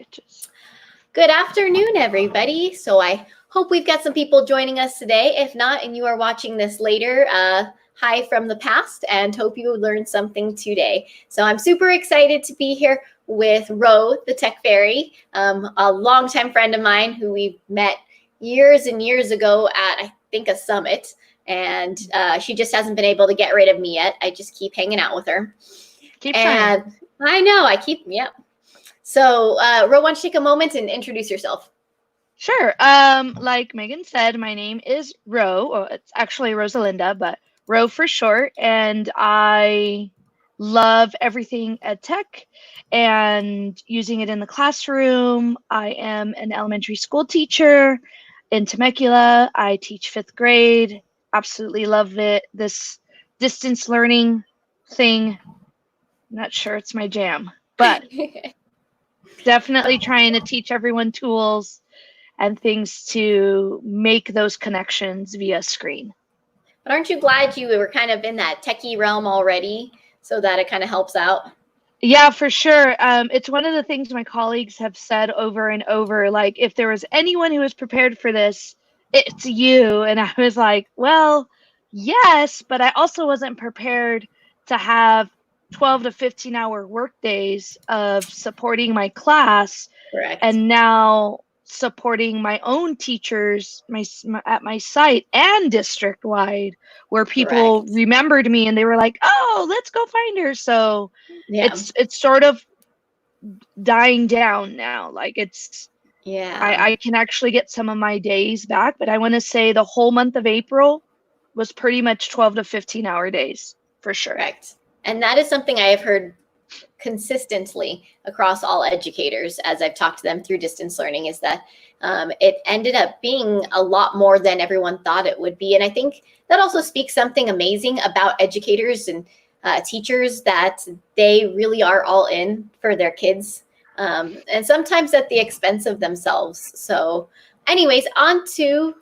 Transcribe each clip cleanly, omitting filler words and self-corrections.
bitches. Good afternoon, everybody. So I hope we've got some people joining us today. If not, and you are watching this later, hi from the past, and hope you learned something today. So I'm super excited to be here with Ro, the Tech Fairy, a longtime friend of mine who we met years and years ago at, I think, a summit. And she just hasn't been able to get rid of me yet. I just keep hanging out with her. Keep trying. I know, yeah. So, Ro, why don't you take a moment and introduce yourself? Sure. Like Megan said, my name is Ro. Well, it's actually Rosalinda, but Ro for short. And I love everything ed tech and using it in the classroom. I am an elementary school teacher in Temecula. I teach 5th grade. Absolutely love it. This distance learning thing, not sure it's my jam, but definitely trying to teach everyone tools and things to make those connections via screen. But aren't you glad you were kind of in that techie realm already so that it kind of helps out? Yeah, for sure. It's one of the things my colleagues have said over and over, like, if there was anyone who was prepared for this, it's you. And I was like, well, yes, but I also wasn't prepared to have 12 to 15 hour work days of supporting my class. Correct. And now supporting my own teachers at my site and district wide, where people Correct. remembered me and they were like, oh, let's go find her. So yeah. it's sort of dying down now. Like it's, yeah, I can actually get some of my days back, but I want to say the whole month of April was pretty much 12 to 15 hour days for sure. Correct. And that is something I have heard consistently across all educators as I've talked to them through distance learning, is that it ended up being a lot more than everyone thought it would be. And I think that also speaks something amazing about educators and teachers, that they really are all in for their kids, and sometimes at the expense of themselves. So anyways, on to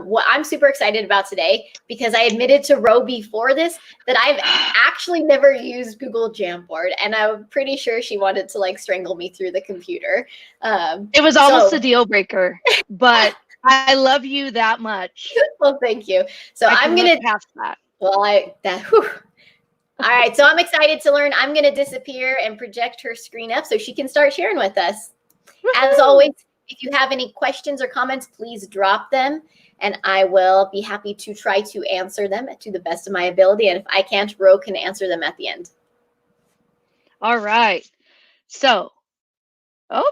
what I'm super excited about today, because I admitted to Ro before this that I've actually never used Google Jamboard, and I'm pretty sure she wanted to like strangle me through the computer. It was almost a deal breaker, but I love you that much. Well, thank you. So I'm going to pass that. Well, all right, so I'm excited to learn. I'm going to disappear and project her screen up so she can start sharing with us. As always, if you have any questions or comments, please drop them, and I will be happy to try to answer them to the best of my ability. And if I can't, Ro can answer them at the end. All right. So, I'm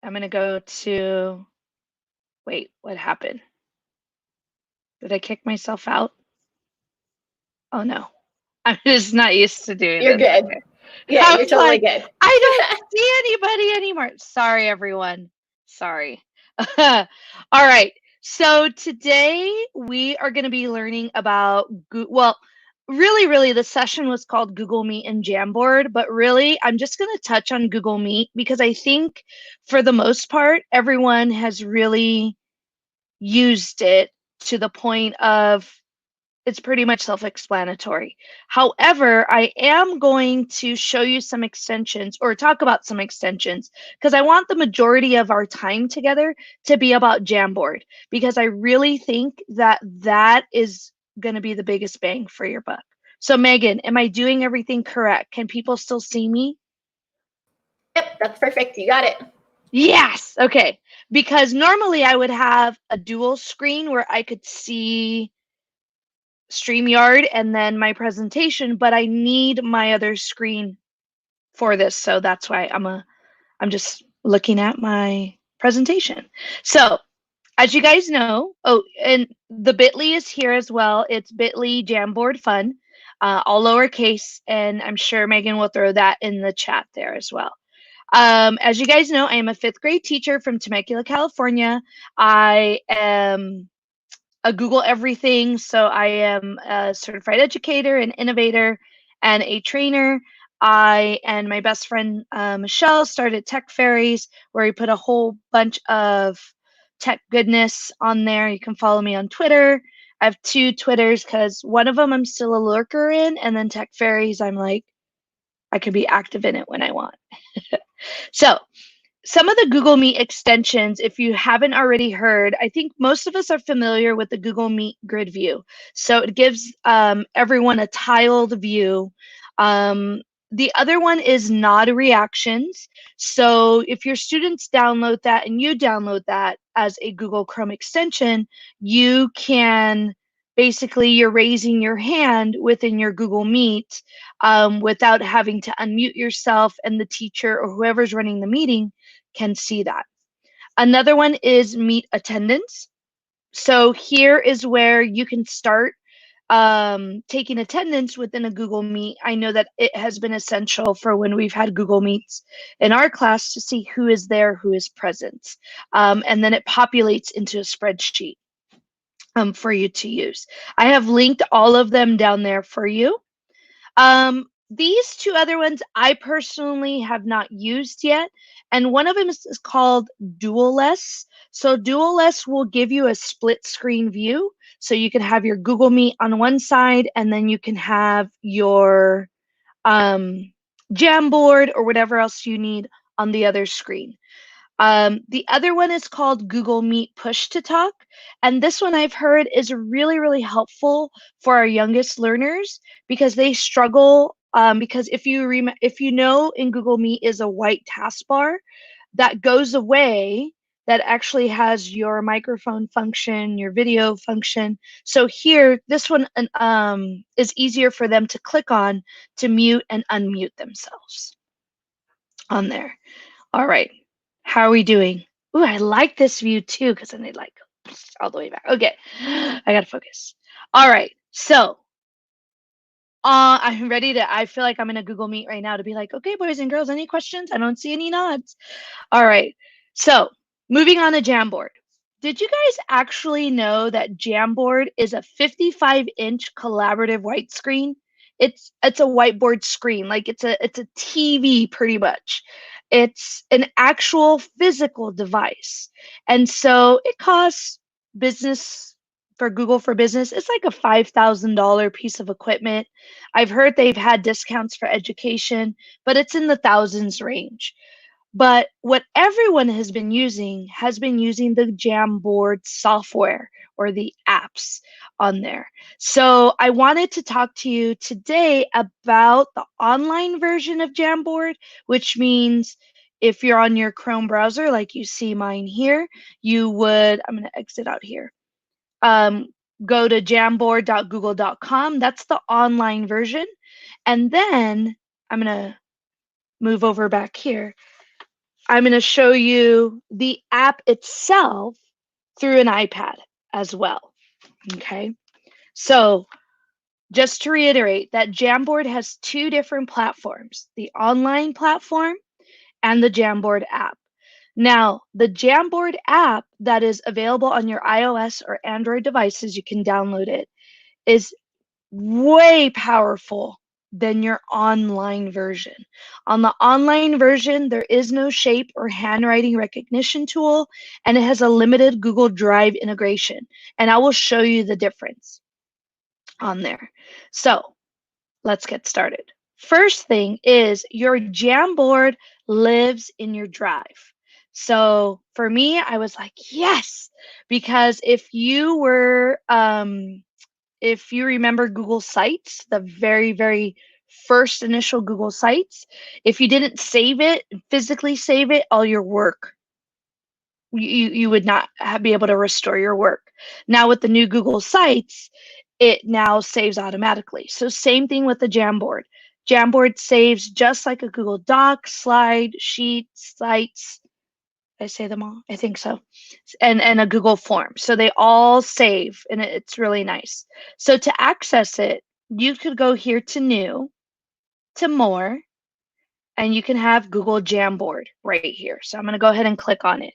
going to go to, wait, what happened? Did I kick myself out? Oh, no. I'm just not used to doing it. You're good. Yeah, you're totally good. I don't see anybody anymore. Sorry, everyone. Sorry. All right. So today we are going to be learning about, really, the session was called Google Meet and Jamboard, but really I'm just going to touch on Google Meet because I think for the most part, everyone has really used it to the point of it's pretty much self-explanatory. However, I am going to show you some extensions or talk about some extensions because I want the majority of our time together to be about Jamboard, because I really think that that is going to be the biggest bang for your buck. So Megan, am I doing everything correct? Can people still see me? Yep, that's perfect. You got it. Yes. Okay. Because normally I would have a dual screen where I could see StreamYard and then my presentation, but I need my other screen for this. So that's why I'm just looking at my presentation. So as you guys know, and the bit.ly is here as well. It's bit.ly Jamboard Fun, all lowercase, and I'm sure Megan will throw that in the chat there as well. As you guys know, I am a 5th grade teacher from Temecula, California. I am a Google everything. So I am a certified educator, an innovator, and a trainer. I and my best friend, Michelle, started Tech Fairies, where we put a whole bunch of tech goodness on there. You can follow me on Twitter. I have 2 Twitters because one of them I'm still a lurker in, and then Tech Fairies, I'm like, I can be active in it when I want. some of the Google Meet extensions, if you haven't already heard, I think most of us are familiar with the Google Meet grid view. So it gives everyone a tiled view. The other one is Nod Reactions. So if your students download that and you download that as a Google Chrome extension, you can basically, you're raising your hand within your Google Meet without having to unmute yourself, and the teacher or whoever's running the meeting can see that. Another one is Meet Attendance. So here is where you can start taking attendance within a Google Meet. I know that it has been essential for when we've had Google Meets in our class to see who is there, who is present. And then it populates into a spreadsheet for you to use. I have linked all of them down there for you. These two other ones I personally have not used yet, and one of them is called Dualless. So Dualless will give you a split screen view, so you can have your Google Meet on one side, and then you can have your Jamboard or whatever else you need on the other screen. The other one is called Google Meet Push to Talk. And this one I've heard is really, really helpful for our youngest learners because they struggle. Because if you know in Google Meet is a white taskbar that goes away, that actually has your microphone function, your video function. So here, this one is easier for them to click on to mute and unmute themselves on there. All right. How are we doing? Ooh, I like this view too, because then they like all the way back. Okay. I gotta focus. All right. So I'm ready to, I feel like I'm in a Google Meet right now to be like, okay, boys and girls, any questions? I don't see any nods. All right. So moving on to Jamboard. Did you guys actually know that Jamboard is a 55-inch collaborative white screen? It's a whiteboard screen, like it's a TV pretty much. It's an actual physical device. And so it costs business for Google for Business, it's like a $5,000 piece of equipment. I've heard they've had discounts for education, but it's in the thousands range. But what everyone has been using the Jamboard software or the apps on there. So I wanted to talk to you today about the online version of Jamboard, which means if you're on your Chrome browser, like you see mine here, you would, I'm going to exit out here. Go to jamboard.google.com. That's the online version. And then I'm going to move over back here. I'm going to show you the app itself through an iPad as well. Okay. So just to reiterate that Jamboard has two different platforms, the online platform and the Jamboard app. Now, the Jamboard app that is available on your iOS or Android devices, you can download it, is way powerful than your online version. On the online version, there is no shape or handwriting recognition tool, and it has a limited Google Drive integration. And I will show you the difference on there. So let's get started. First thing is your Jamboard lives in your Drive. So for me, I was like, yes, because if you remember Google Sites, the very, very first initial Google Sites, if you didn't save it, physically save it, all your work, you would not be able to restore your work. Now with the new Google Sites, it now saves automatically. So same thing with the Jamboard. Jamboard saves just like a Google Doc, Slide, Sheet, Sites. I say them all? I think so. And a Google form. So they all save, and it's really nice. So to access it, you could go here to New, to More, and you can have Google Jamboard right here. So I'm going to go ahead and click on it.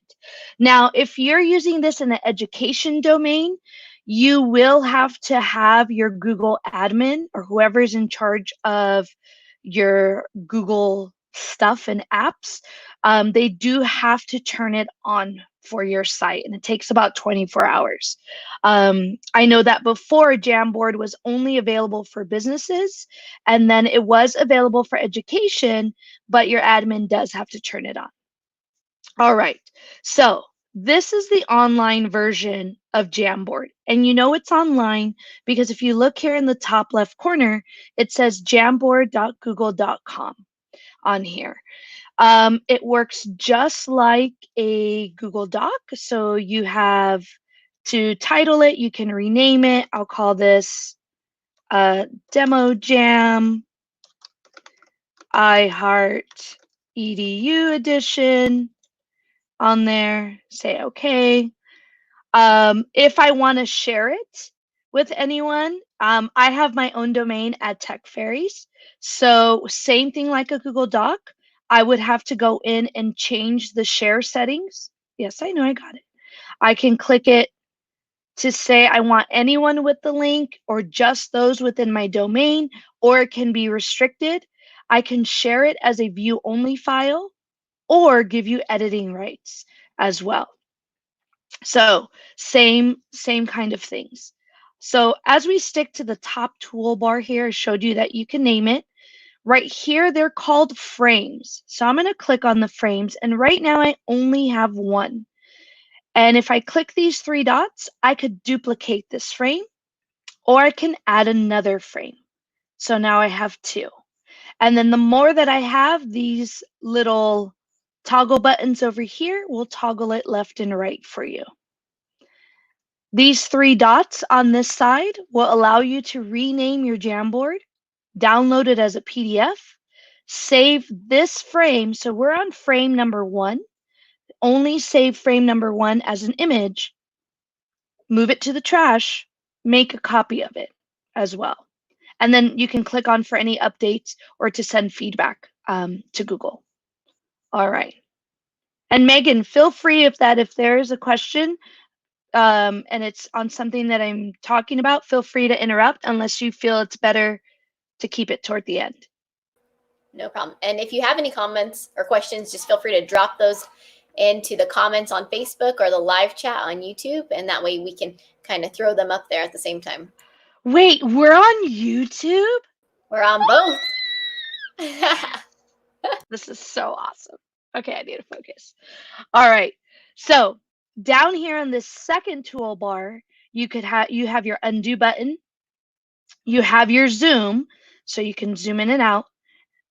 Now, if you're using this in the education domain, you will have to have your Google admin or whoever's in charge of your Google stuff and apps. They do have to turn it on for your site, and it takes about 24 hours. I know that before Jamboard was only available for businesses, and then it was available for education, but your admin does have to turn it on. All right. So this is the online version of Jamboard. And you know it's online because if you look here in the top left corner, it says jamboard.google.com on here. It works just like a Google Doc. So you have to title it, you can rename it. I'll call this Demo Jam I Heart EDU edition on there. Say okay. If I want to share it with anyone, I have my own domain at Tech Fairies. So same thing like a Google Doc. I would have to go in and change the share settings. Yes, I know I got it. I can click it to say I want anyone with the link or just those within my domain, or it can be restricted. I can share it as a view only file or give you editing rights as well. So same kind of things. So as we stick to the top toolbar here, I showed you that you can name it. Right here, they're called frames. So I'm going to click on the frames, and right now I only have one. And if I click these three dots, I could duplicate this frame, or I can add another frame. So now I have two. And then the more that I have, these little toggle buttons over here will toggle it left and right for you. These three dots on this side will allow you to rename your Jamboard, download it as a PDF, save this frame. So we're on frame number 1. Only save frame number 1 as an image, move it to the trash, make a copy of it as well. And then you can click on for any updates or to send feedback to Google. All right. And Megan, feel free if there is a question, and it's on something that I'm talking about, feel free to interrupt unless you feel it's better to keep it toward the end. No problem. And if you have any comments or questions, just feel free to drop those into the comments on Facebook or the live chat on YouTube. And that way we can kind of throw them up there at the same time. Wait, we're on YouTube? We're on both. This is so awesome. Okay, I need to focus. All right. So down here in this second toolbar, you have your undo button. You have your zoom, so you can zoom in and out.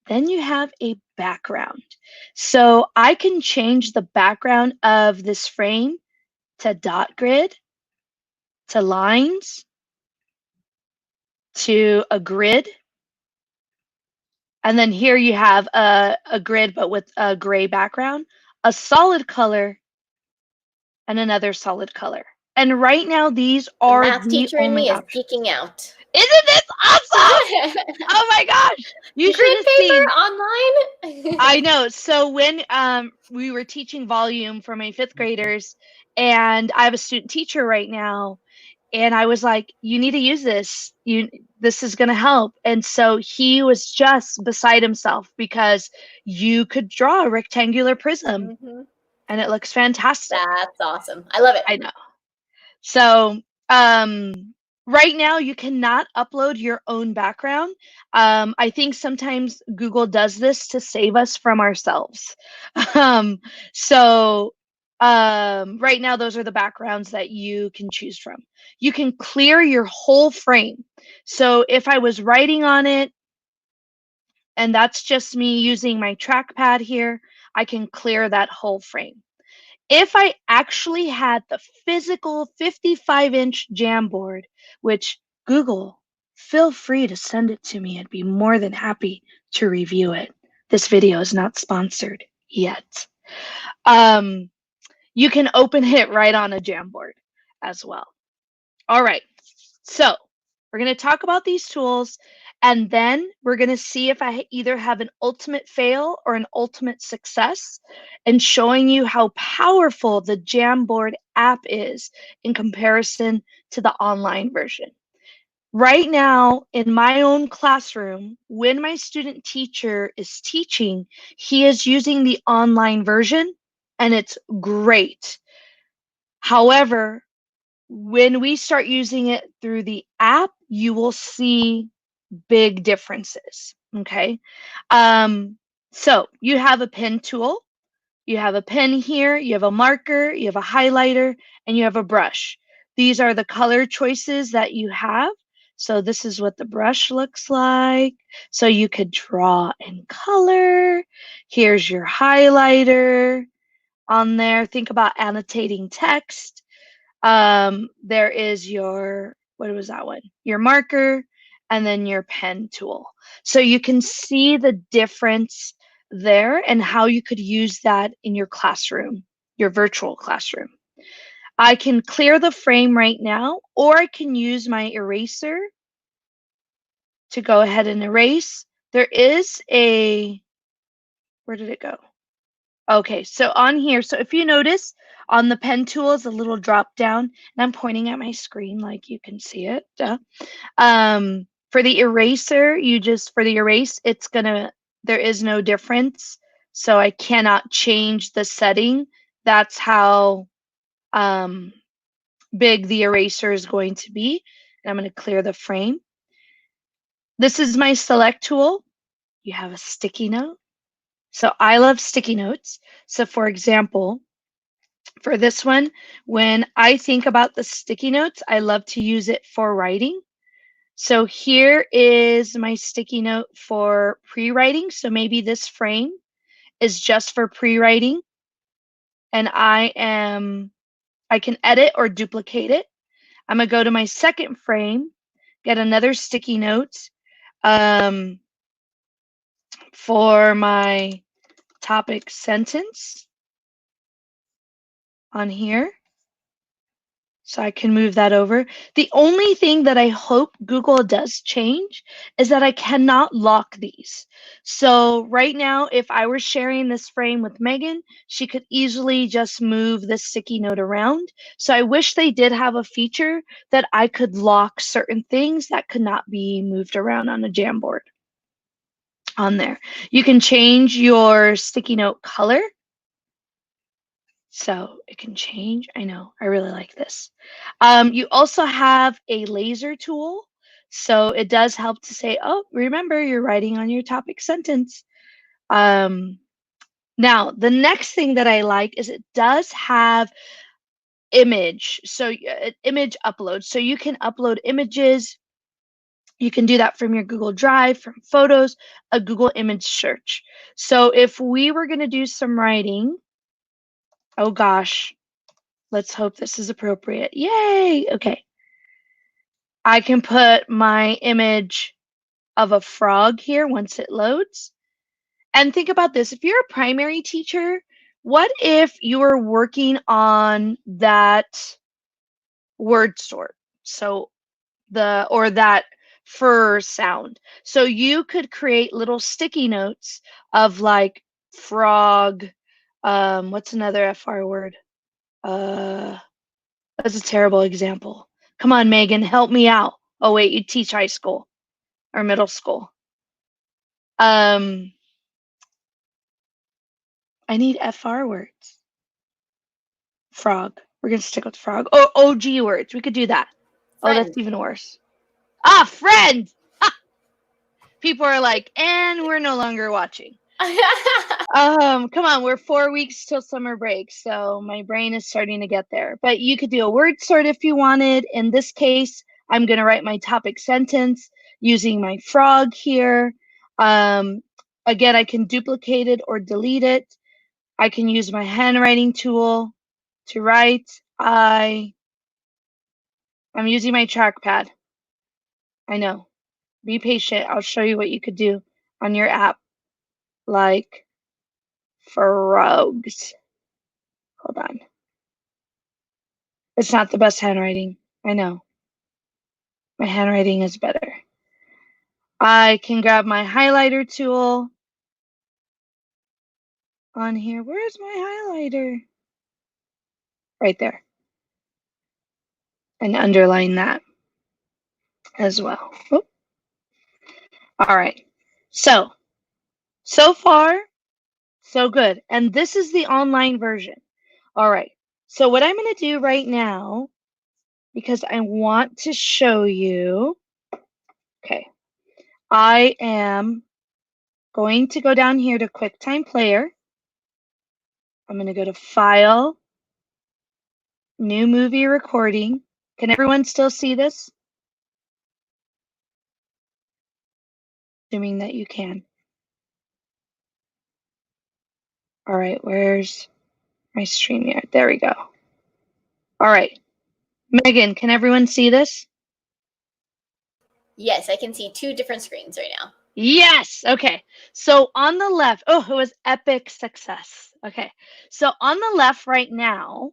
Then you have a background. So I can change the background of this frame to dot grid, to lines, to a grid. And then here you have a grid, but with a gray background, a solid color, and another solid color. And right now, these are the math teacher in me is geeking out. Isn't this awesome? Oh my gosh! You should have seen online. I know. So when we were teaching volume for my 5th graders, and I have a student teacher right now, and I was like, "You need to use this. This is going to help." And so he was just beside himself because you could draw a rectangular prism, and it looks fantastic. That's awesome. I love it. I know. So right now, you cannot upload your own background. I think sometimes Google does this to save us from ourselves. So right now, those are the backgrounds that you can choose from. You can clear your whole frame. So if I was writing on it, and that's just me using my trackpad here, I can clear that whole frame. If I actually had the physical 55-inch Jamboard, which Google, feel free to send it to me. I'd be more than happy to review it. This video is not sponsored yet. You can open it right on a Jamboard as well. All right, so we're going to talk about these tools, and then we're going to see if I either have an ultimate fail or an ultimate success, and showing you how powerful the Jamboard app is in comparison to the online version. Right now, in my own classroom, when my student teacher is teaching, he is using the online version, and it's great. However, when we start using it through the app, you will see big differences, okay? So you have a pen tool. You have a pen here, you have a marker, you have a highlighter, and you have a brush. These are the color choices that you have. So this is what the brush looks like. So you could draw in color. Here's your highlighter on there. Think about annotating text. There is your, what was that one? Your marker, and then your pen tool. So you can see the difference there and how you could use that in your classroom, your virtual classroom. I can clear the frame right now, or I can use my eraser to go ahead and erase. There is a, where did it go? Okay, so on here, so if you notice on the pen tool is a little drop down, and I'm pointing at my screen like you can see it. Duh. For the eraser, for the erase, there is no difference. So I cannot change the setting. That's how big the eraser is going to be. And I'm going to clear the frame. This is my select tool. You have a sticky note. So I love sticky notes. So for example, for this one, when I think about the sticky notes, I love to use it for writing. So here is my sticky note for pre-writing. So maybe this frame is just for pre-writing, and I can edit or duplicate it. I'm gonna go to my second frame, get another sticky note for my topic sentence on here. So I can move that over. The only thing that I hope Google does change is that I cannot lock these. So right now, if I were sharing this frame with Megan, she could easily just move the sticky note around. So I wish they did have a feature that I could lock certain things that could not be moved around on a Jamboard on there. You can change your sticky note color. So it can change. I know, I really like this. You also have a laser tool. So it does help to say, oh, remember you're writing on your topic sentence. Now, the next thing that I like is it does have image. So image upload. So you can upload images. You can do that from your Google Drive, from photos, a Google image search. So if we were going to do some writing, oh gosh, let's hope this is appropriate. Yay! Okay. I can put my image of a frog here once it loads. And think about this. If you're a primary teacher, what if you were working on that word sort? So or that fur sound. So you could create little sticky notes of like frog. What's another FR word? That's a terrible example. Come on, Megan, help me out. Oh wait, you teach high school or middle school. I need FR words. Frog. We're gonna stick with frog. Oh, OG words. We could do that. Oh, that's Friend. even worse. Ah, friend. Ah! People are like, and we're no longer watching. Come on, we're 4 weeks till summer break, so my brain is starting to get there. But you could do a word sort if you wanted. In this case, I'm gonna write my topic sentence using my frog here. Again, I can duplicate it or delete it. I can use my handwriting tool to write. I'm using my trackpad. I know. Be patient. I'll show you what you could do on your app, like frogs. Hold on. It's not the best handwriting. I know. My handwriting is better. I can grab my highlighter tool on here. Where's my highlighter? Right there. And underline that as well. Oop. All right. So far, so good. And this is the online version. All right. So what I'm going to do right now, because I want to show you, okay, I am going to go down here to QuickTime Player. I'm going to go to File, New Movie Recording. Can everyone still see this? Assuming that you can. All right, where's my StreamYard? There we go. All right. Megan, can everyone see this? Yes, I can see two different screens right now. Yes. Okay. So on the left, oh, it was epic success. Okay. So on the left right now,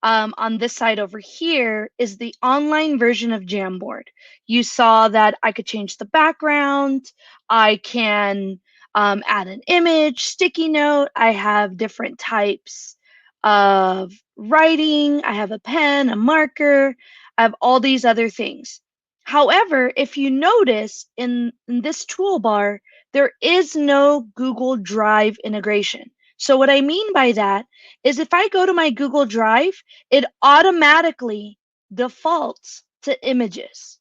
on this side over here is the online version of Jamboard. You saw that I could change the background. I can add an image, sticky note. I have different types of writing. I have a pen, a marker. I have all these other things. However, if you notice in this toolbar, there is no Google Drive integration. So what I mean by that is if I go to my Google Drive, it automatically defaults to images,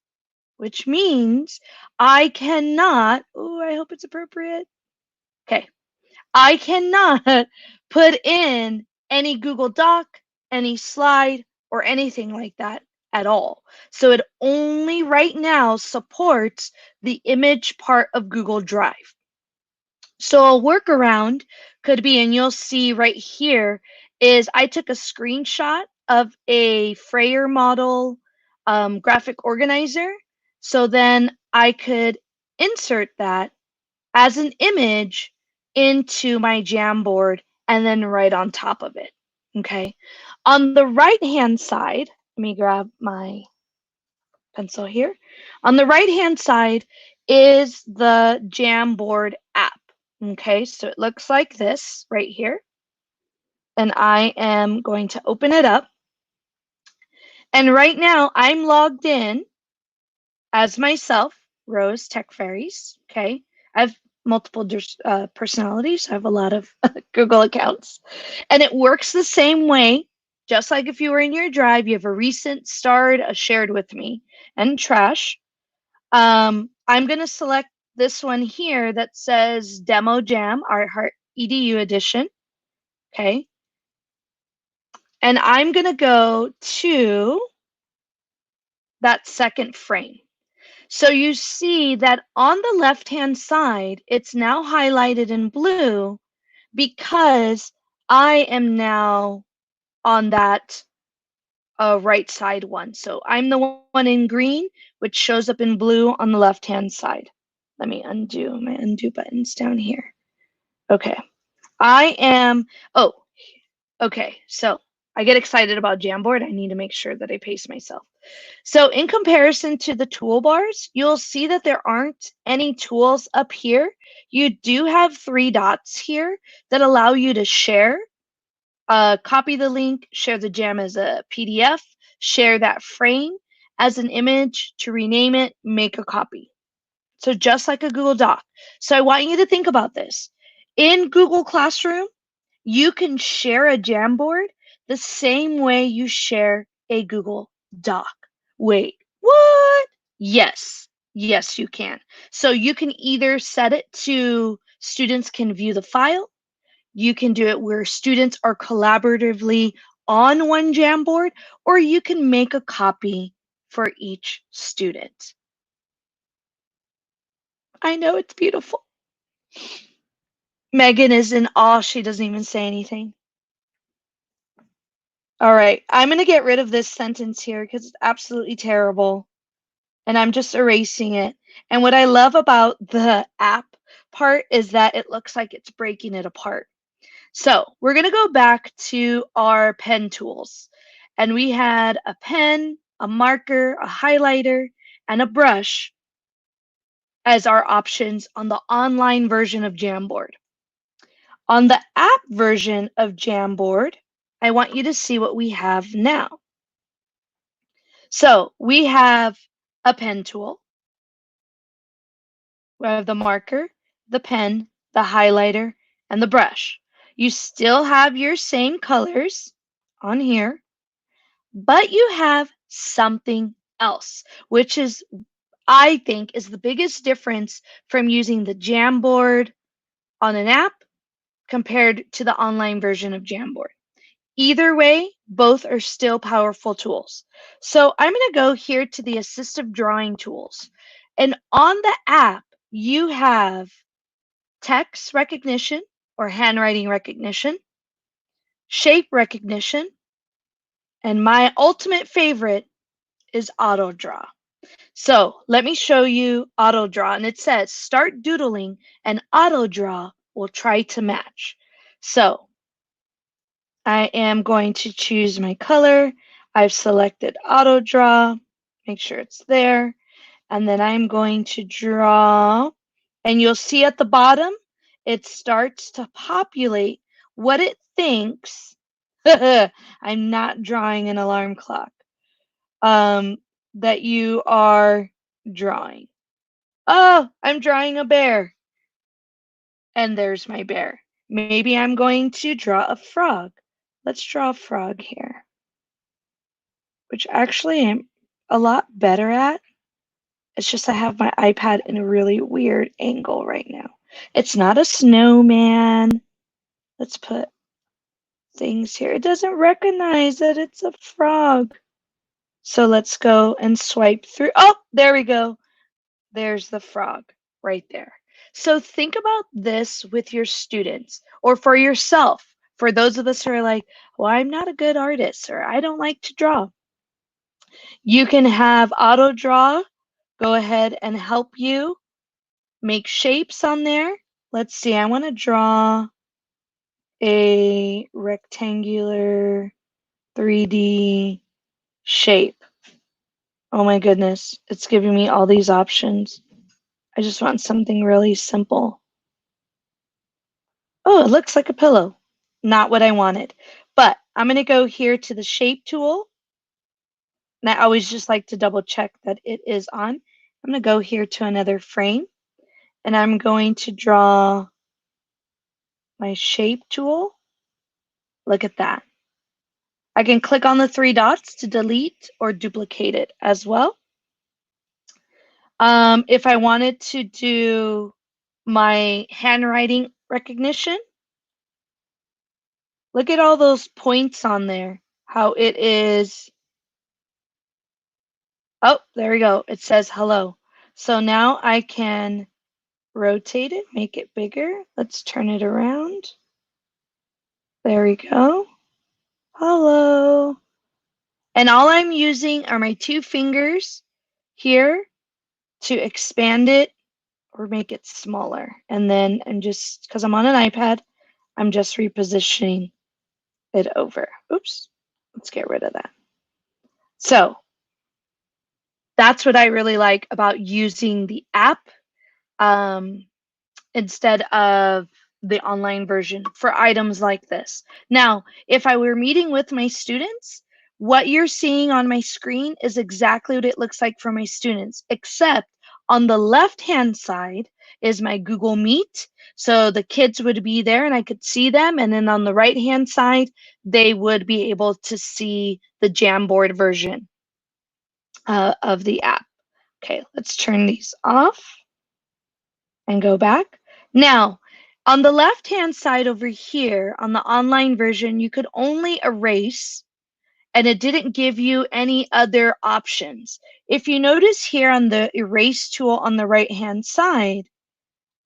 which means I cannot, oh, I hope it's appropriate. Okay, I cannot put in any Google Doc, any slide, or anything like that at all. So it only right now supports the image part of Google Drive. So a workaround could be, and you'll see right here, is I took a screenshot of a Frayer model graphic organizer. So then I could insert that as an image into my Jamboard and then right on top of it. Okay. On the right-hand side, let me grab my pencil here. On the right-hand side is the Jamboard app. Okay, so it looks like this right here. And I am going to open it up. And right now I'm logged in as myself, Rose Tech Fairies. Okay, I have multiple personalities. I have a lot of Google accounts, and it works the same way. Just like if you were in your drive, you have a recent, starred, a shared with me, and trash. I'm going to select this one here that says Demo Jam, Art Heart EDU edition. Okay, and I'm going to go to that second frame. So you see that on the left-hand side, it's now highlighted in blue because I am now on that right side one. So I'm the one in green, which shows up in blue on the left-hand side. Let me undo my undo buttons down here. Okay. I am, oh, okay. So I get excited about Jamboard. I need to make sure that I pace myself. So in comparison to the toolbars, you'll see that there aren't any tools up here. You do have 3 dots here that allow you to share, copy the link, share the jam as a PDF, share that frame as an image, to rename it, make a copy. So just like a Google Doc. So I want you to think about this. In Google Classroom, you can share a Jamboard the same way you share a Google Doc. Wait, what? Yes, yes, you can. So you can either set it to students can view the file. You can do it where students are collaboratively on one Jamboard, or you can make a copy for each student. I know it's beautiful. Megan is in awe. She doesn't even say anything. All right, I'm going to get rid of this sentence here because it's absolutely terrible. And I'm just erasing it. And what I love about the app part is that it looks like it's breaking it apart. So we're going to go back to our pen tools. And we had a pen, a marker, a highlighter, and a brush as our options on the online version of Jamboard. On the app version of Jamboard, I want you to see what we have now. So we have a pen tool. We have the marker, the pen, the highlighter, and the brush. You still have your same colors on here, but you have something else, which is, I think, is the biggest difference from using the Jamboard on an app compared to the online version of Jamboard. Either way, both are still powerful tools. So I'm going to go here to the assistive drawing tools. And on the app, you have text recognition or handwriting recognition, shape recognition, and my ultimate favorite is auto draw. So let me show you auto draw, and it says start doodling and auto draw will try to match. So I am going to choose my color. I've selected auto draw, make sure it's there. And then I'm going to draw, and you'll see at the bottom, it starts to populate what it thinks. I'm not drawing an alarm clock. That you are drawing. Oh, I'm drawing a bear. And there's my bear. Maybe I'm going to draw a frog. Let's draw a frog here, which actually I'm a lot better at. It's just I have my iPad in a really weird angle right now. It's not a snowman. Let's put things here. It doesn't recognize that it's a frog. So let's go and swipe through. Oh, there we go. There's the frog right there. So think about this with your students or for yourself. For those of us who are like, well, I'm not a good artist or I don't like to draw. You can have auto draw go ahead and help you make shapes on there. Let's see, I want to draw a rectangular 3D shape. Oh my goodness, it's giving me all these options. I just want something really simple. Oh, it looks like a pillow. Not what I wanted. But I'm going to go here to the shape tool. And I always just like to double check that it is on. I'm going to go here to another frame. And I'm going to draw my shape tool. Look at that. I can click on the three dots to delete or duplicate it as well. If I wanted to do my handwriting recognition, look at all those points on there, how it is. Oh, there we go. It says hello. So now I can rotate it, make it bigger. Let's turn it around. There we go. Hello. And all I'm using are my two fingers here to expand it or make it smaller. And then I'm just, because I'm on an iPad, I'm just repositioning it over. Oops, let's get rid of that. So that's what I really like about using the app instead of the online version for items like this. Now, if I were meeting with my students, what you're seeing on my screen is exactly what it looks like for my students, except on the left-hand side is my Google Meet. So the kids would be there and I could see them. And then on the right-hand side, they would be able to see the Jamboard version of the app. Okay, let's turn these off and go back. Now, on the left-hand side over here, on the online version, you could only erase, and it didn't give you any other options. If you notice here on the erase tool on the right-hand side,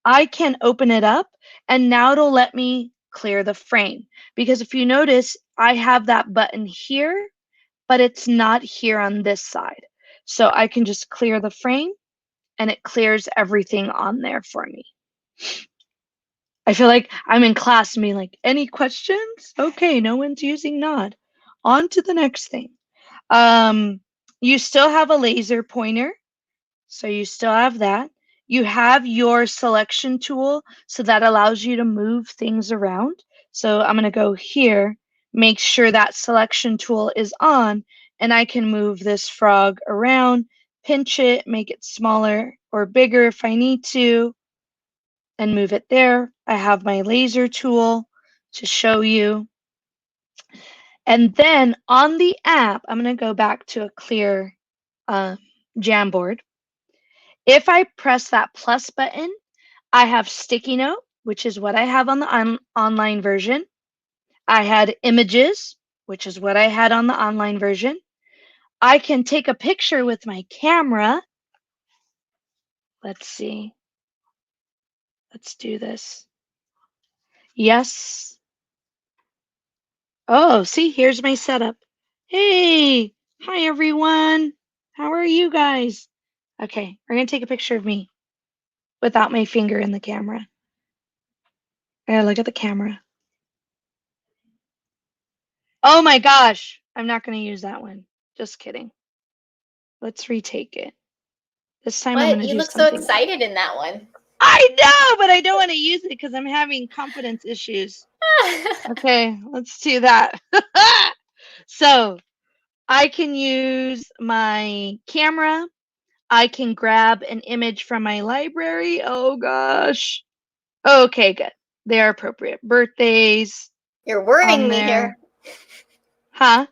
I can open it up, and now it'll let me clear the frame. Because if you notice, I have that button here, but it's not here on this side. So I can just clear the frame, and it clears everything on there for me. I feel like I'm in class and being like, any questions? Okay, no one's using Nod. On to the next thing. You still have a laser pointer, so you still have that. You have your selection tool, so that allows you to move things around. So I'm going to go here, make sure that selection tool is on, and I can move this frog around, pinch it, make it smaller or bigger if I need to, and move it there. I have my laser tool to show you. And then on the app, I'm going to go back to a clear Jamboard. If I press that plus button, I have sticky note which is what I have on the online version. I had images, which is what I had on the online version. I can take a picture with my camera. Let's see. Let's do this. Yes. Oh, see, here's my setup. Hey, hi everyone. How are you guys? Okay, we're gonna take a picture of me without my finger in the camera. I gotta look at the camera. Oh my gosh, I'm not gonna use that one. Just kidding. Let's retake it. This time I'm What? gonna You do look so something else. excited in that one. I know, but I don't want to use it because I'm having confidence issues. Okay, let's do that. So I can use my camera. I can grab an image from my library. Oh gosh. Okay, good. They are appropriate. Birthdays You're worrying on me there. here. Huh?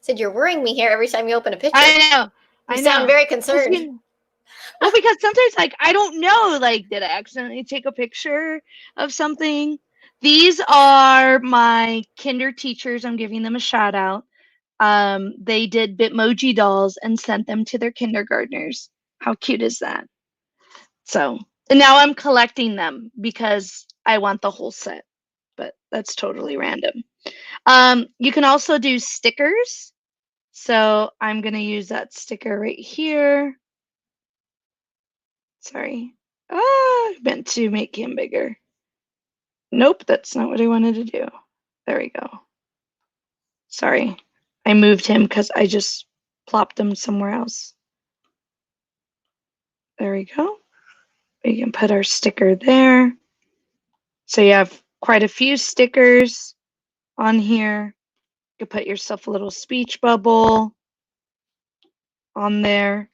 Said you're worrying me here every time you open a picture. I know. You I sound know. very 'Cause, concerned. well, because sometimes like I don't know, like, did I accidentally take a picture of something? These are my kinder teachers. I'm giving them a shout out. They did Bitmoji dolls and sent them to their kindergartners. How cute is that? So, and now I'm collecting them because I want the whole set, but that's totally random. You can also do stickers. So I'm going to use that sticker right here. Sorry. Ah, I meant to make him bigger. Nope, that's not what I wanted to do. There we go. Sorry. I moved him because I just plopped him somewhere else. There we go. We can put our sticker there. So you have quite a few stickers on here. You can put yourself a little speech bubble on there.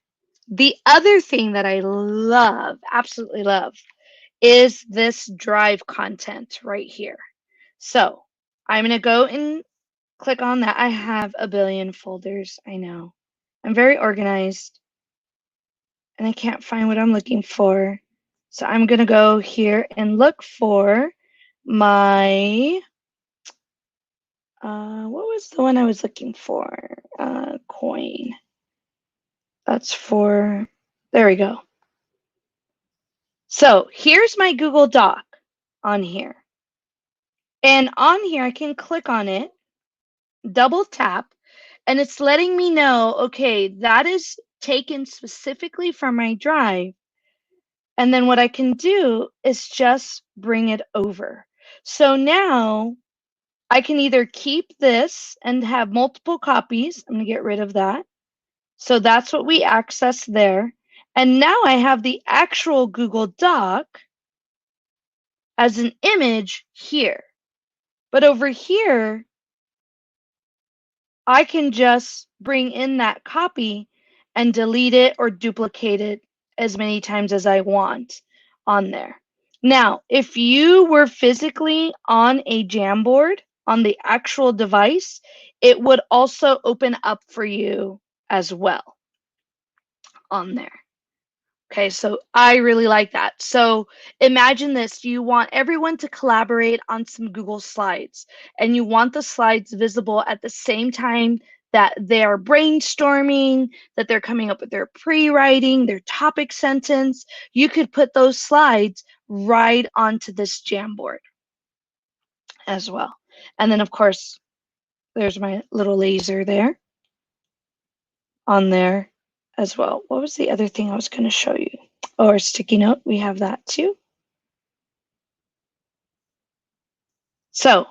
The other thing that I love, absolutely love, is this drive content right here. So I'm going to go and click on that. I have a billion folders. I know. I'm very organized and I can't find what I'm looking for. So I'm going to go here and look for my, what was the one I was looking for? Coin. That's for, there we go. So here's my Google Doc on here. And on here, I can click on it, double tap, and it's letting me know, okay, that is taken specifically from my drive. And then what I can do is just bring it over. So now I can either keep this and have multiple copies. I'm going to get rid of that. So that's what we access there. And now I have the actual Google Doc as an image here. But over here, I can just bring in that copy and delete it or duplicate it as many times as I want on there. Now, if you were physically on a Jamboard on the actual device, it would also open up for you as well on there. Okay, so I really like that. So imagine this, you want everyone to collaborate on some Google Slides, and you want the slides visible at the same time that they're brainstorming, that they're coming up with their pre-writing, their topic sentence. You could put those slides right onto this Jamboard as well. And then of course, there's my little laser there on there as well. What was the other thing I was going to show you? Oh, our sticky note, we have that too. So,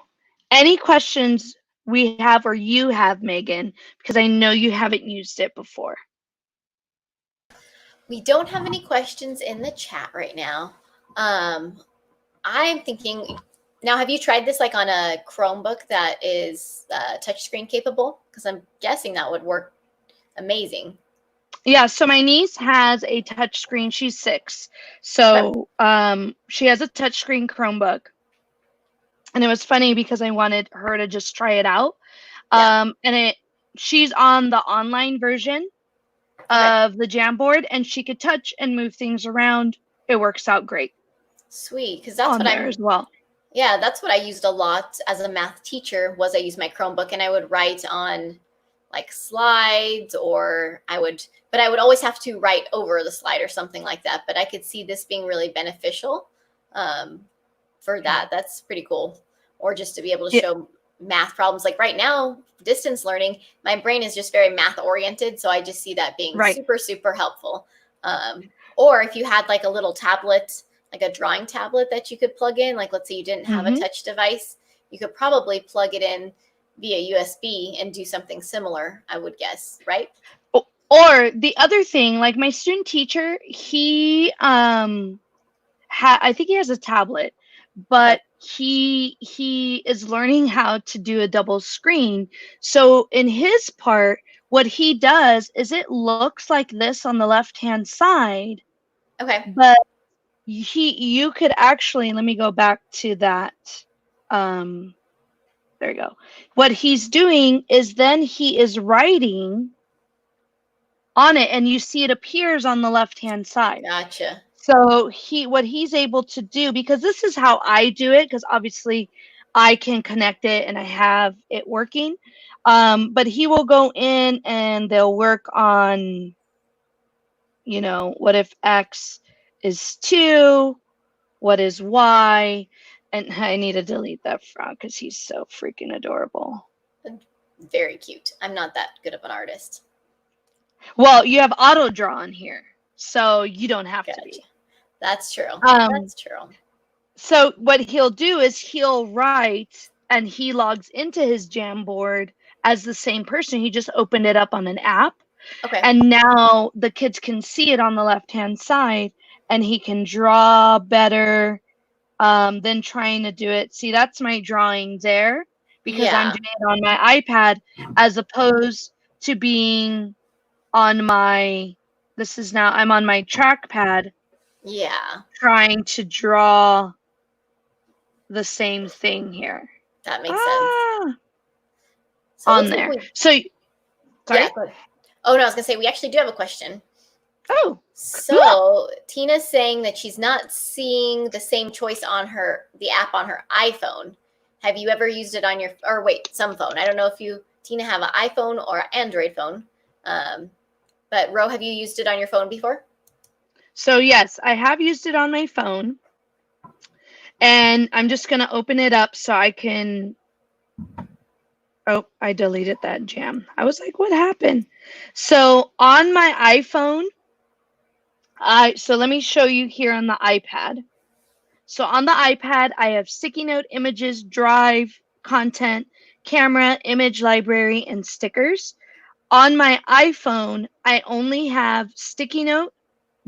any questions we have or you have, Megan, because I know you haven't used it before. We don't have any questions in the chat right now. I'm thinking, now have you tried this like on a Chromebook that is touchscreen capable? Because I'm guessing that would work amazing. Yeah, so my niece has a touchscreen. She's 6. So she has a touchscreen Chromebook. And it was funny because I wanted her to just try it out. Yeah. And she's on the online version of the Jamboard, and she could touch and move things around. It works out great. Sweet, because that's on what there I'm. as well. Yeah, that's what I used a lot as a math teacher. Was I used my Chromebook and I would write on like slides, or but I would always have to write over the slide or something like that. But I could see this being really beneficial for that. That's pretty cool. Or just to be able to Yeah. show math problems. Like right now, distance learning, my brain is just very math oriented. So I just see that being Right. super, super helpful. Or if you had like a little tablet, like a drawing tablet that you could plug in, like let's say you didn't have a touch device, you could probably plug it in via USB and do something similar, I would guess, right? Or the other thing, like my student teacher, he I think he has a tablet, but he is learning how to do a double screen. So in his part, what he does is it looks like this on the left-hand side. Okay. But you could actually, let me go back to that. There you go. What he's doing is then he is writing on it, and you see it appears on the left-hand side. Gotcha. So what he's able to do, because this is how I do it, because obviously I can connect it and I have it working. But he will go in and they'll work on, what if X is 2? What is Y? And I need to delete that frog because he's so freaking adorable. Very cute. I'm not that good of an artist. Well, you have auto draw on here, so you don't have to be. That's true. That's true. So what he'll do is he'll write, and he logs into his Jamboard as the same person. He just opened it up on an app. Okay. And now the kids can see it on the left-hand side, and he can draw better than trying to do it. See, that's my drawing there, because I'm doing it on my iPad as opposed to being on I'm on my trackpad. Yeah. Trying to draw the same thing here. That makes sense. So on there. Sorry? Yeah, oh, no, I was going to say, we actually do have a question. Oh. So Tina's saying that she's not seeing the same choice on the app on her iPhone. Have you ever used it on some phone? I don't know if Tina, have an iPhone or an Android phone. But Ro, have you used it on your phone before? So yes, I have used it on my phone. And I'm just going to open it up so I can. Oh, I deleted that jam. I was like, what happened? So on my iPhone, so let me show you here on the iPad. So on the iPad, I have sticky note, images, drive, content, camera, image library, and stickers. On my iPhone, I only have sticky note,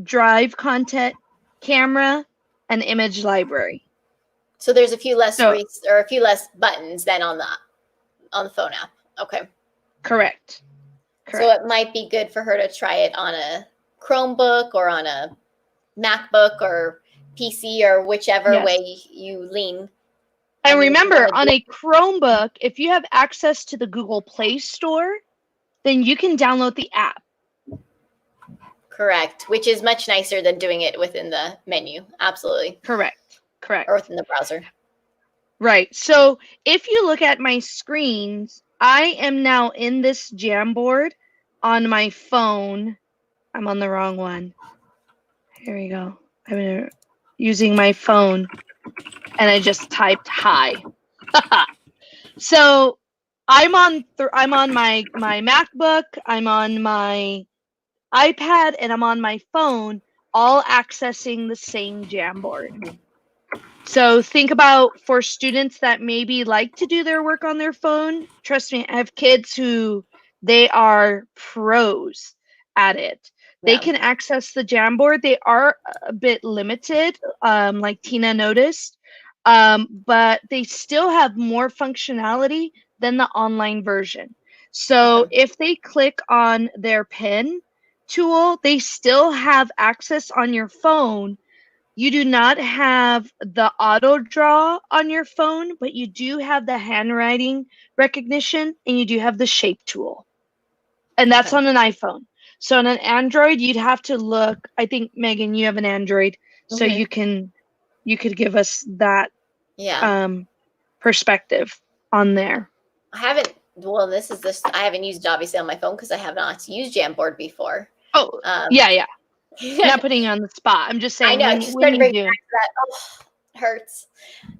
drive, content, camera, and image library. So there's a few less buttons than on the phone app. Okay. Correct. So it might be good for her to try it on a Chromebook or on a MacBook or PC or whichever way you lean. And remember, on a Chromebook, if you have access to the Google Play Store, then you can download the app. Correct, which is much nicer than doing it within the menu. Absolutely. Correct. Or within the browser. Right. So if you look at my screens, I am now in this Jamboard on my phone. I'm on the wrong one. Here we go. I'm using my phone, and I just typed hi. So I'm on my MacBook, I'm on my iPad, and I'm on my phone, all accessing the same Jamboard. So think about, for students that maybe like to do their work on their phone. Trust me, I have kids who they are pros at it. They can access the Jamboard. They are a bit limited, like Tina noticed, but they still have more functionality than the online version. So if they click on their pen tool, they still have access on your phone. You do not have the auto draw on your phone, but you do have the handwriting recognition, and you do have the shape tool. And that's on an iPhone. So on an Android, you'd have to look. I think, Megan, you have an Android, so you can you could give us that Yeah. perspective on there. I haven't, well, I haven't used it obviously on my phone because I have not used Jamboard before. Oh, yeah. Not putting you on the spot. I'm just I saying know, when just when trying to you bring do. back that. Oh, hurts.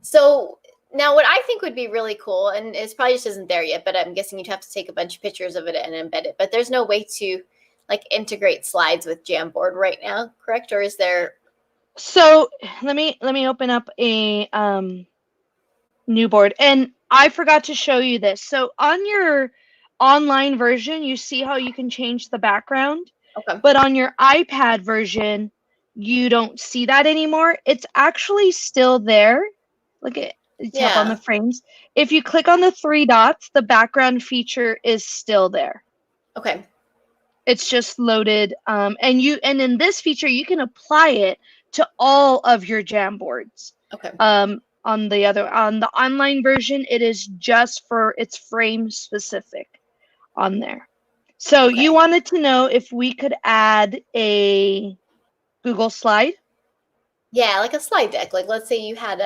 So now what I think would be really cool, and it probably just isn't there yet, but I'm guessing you'd have to take a bunch of pictures of it and embed it. But there's no way to like integrate slides with Jamboard right now, correct? Or is there? So let me open up a new board, and I forgot to show you this. So on your online version, you see how you can change the background, Okay. but on your iPad version, you don't see that anymore. It's actually still there. Look at tap on the Yeah. frames. If you click on the three dots, the background feature is still there. Okay. It's just loaded, and in this feature you can apply it to all of your Jamboards. Okay. On the online version, it is just for it's frame specific on there. So Okay. you wanted to know if we could add a Google slide? Yeah, like a slide deck. Like let's say you had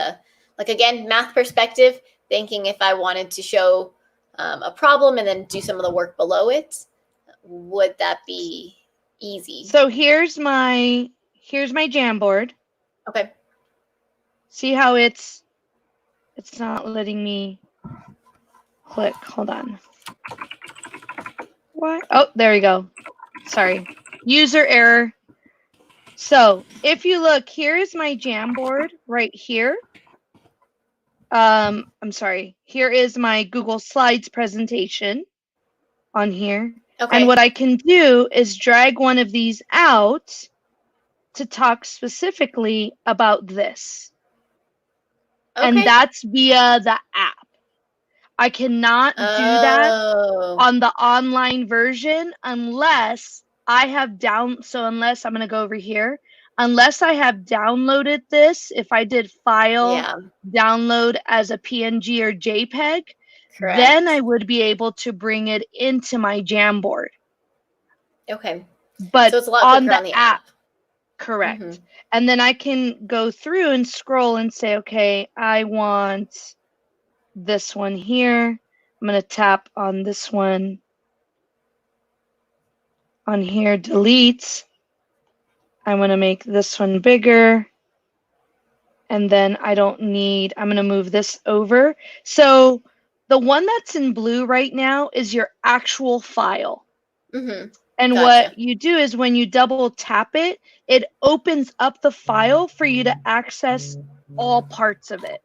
like again, math perspective, thinking if I wanted to show a problem and then do some of the work below it, would that be easy? So here's my Jamboard. Okay. See how it's not letting me click. Hold on. What? Oh, there we go. Sorry. User error. So if you look, here's my Jamboard right here. I'm sorry. Here is my Google Slides presentation on here. Okay. And what I can do is drag one of these out to talk specifically about this. Okay. And that's via the app. I cannot do that on the online version unless I have unless I'm going to go over here, unless I have downloaded this, if I did file download as a PNG or JPEG, Correct. then I would be able to bring it into my Jamboard. Okay. But so it's a lot on quicker on the app. Correct. Mm-hmm. And then I can go through and scroll and say, okay, I want this one here. I'm going to tap on this one on here, delete. I want to make this one bigger. And then I'm going to move this over. So the one that's in blue right now is your actual file. Mm-hmm. And what you do is when you double tap it, it opens up the file for you to access all parts of it.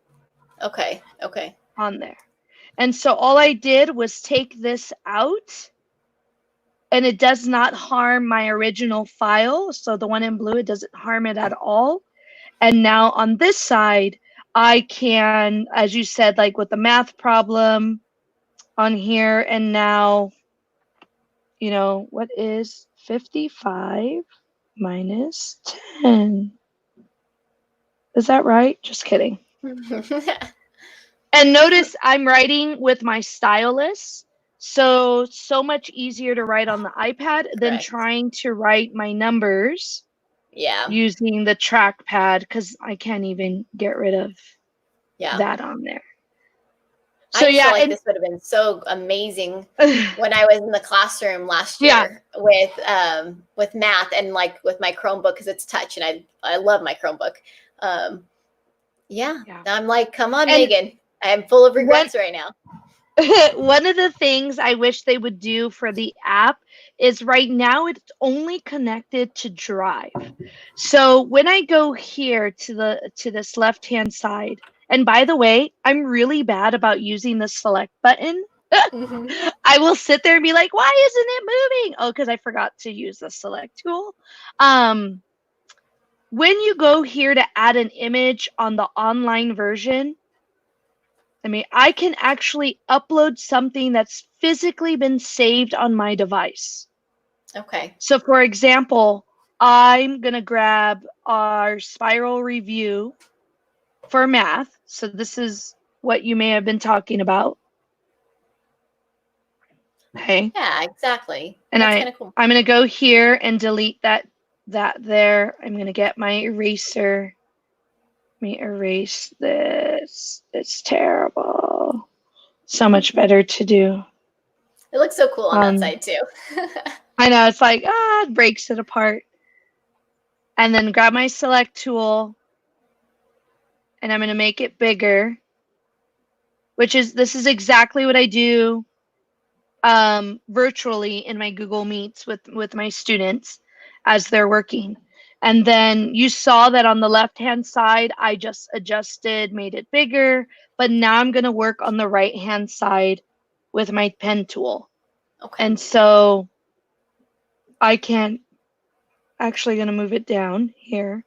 Okay. On there. And so all I did was take this out, and it does not harm my original file. So the one in blue, it doesn't harm it at all. And now on this side, I can, as you said, like with the math problem on here, and now, what is 55 minus 10? Is that right? Just kidding. And notice I'm writing with my stylus, so much easier to write on the iPad than trying to write my numbers using the trackpad, because I can't even get rid of that on there. So I feel like this would have been so amazing when I was in the classroom last year with math and like with my Chromebook, because it's touch and I love my Chromebook. I'm like, come on, Megan. I am full of regrets right now. One of the things I wish they would do for the app is right now it's only connected to Drive. So when I go here to this left-hand side, and by the way, I'm really bad about using the select button. I will sit there and be like, why isn't it moving? Oh, because I forgot to use the select tool. When you go here to add an image on the online version, I can actually upload something that's physically been saved on my device. Okay. So for example, I'm going to grab our spiral review for math. So this is what you may have been talking about. Okay. Yeah, exactly. And that's kind of cool. I'm going to go here and delete that there. I'm going to get my eraser Let me erase this. It's terrible. So much better to do. It looks so cool on that side too. I know, it's like, it breaks it apart. And then grab my select tool, and I'm going to make it bigger, this is exactly what I do virtually in my Google Meets with my students as they're working. And then you saw that on the left-hand side, I just adjusted, made it bigger, but now I'm going to work on the right-hand side with my pen tool. Okay. And so I can actually going to move it down here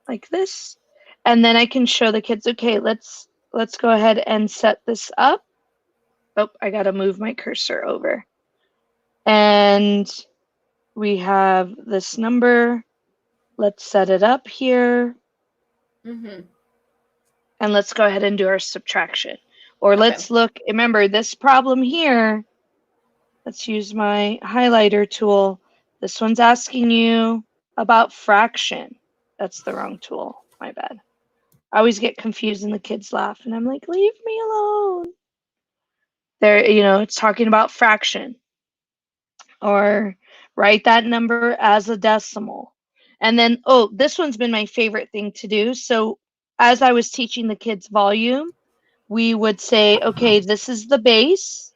like this. And then I can show the kids, okay, let's go ahead and set this up. Oh, I got to move my cursor over. And we have this number. Let's set it up here. Mm-hmm. And let's go ahead and do our subtraction. Or let's look, remember this problem here. Let's use my highlighter tool. This one's asking you about fraction. That's the wrong tool. My bad. I always get confused and the kids laugh and I'm like, leave me alone. There, it's talking about fraction. Or write that number as a decimal. And then, this one's been my favorite thing to do. So as I was teaching the kids volume, we would say, okay, this is the base.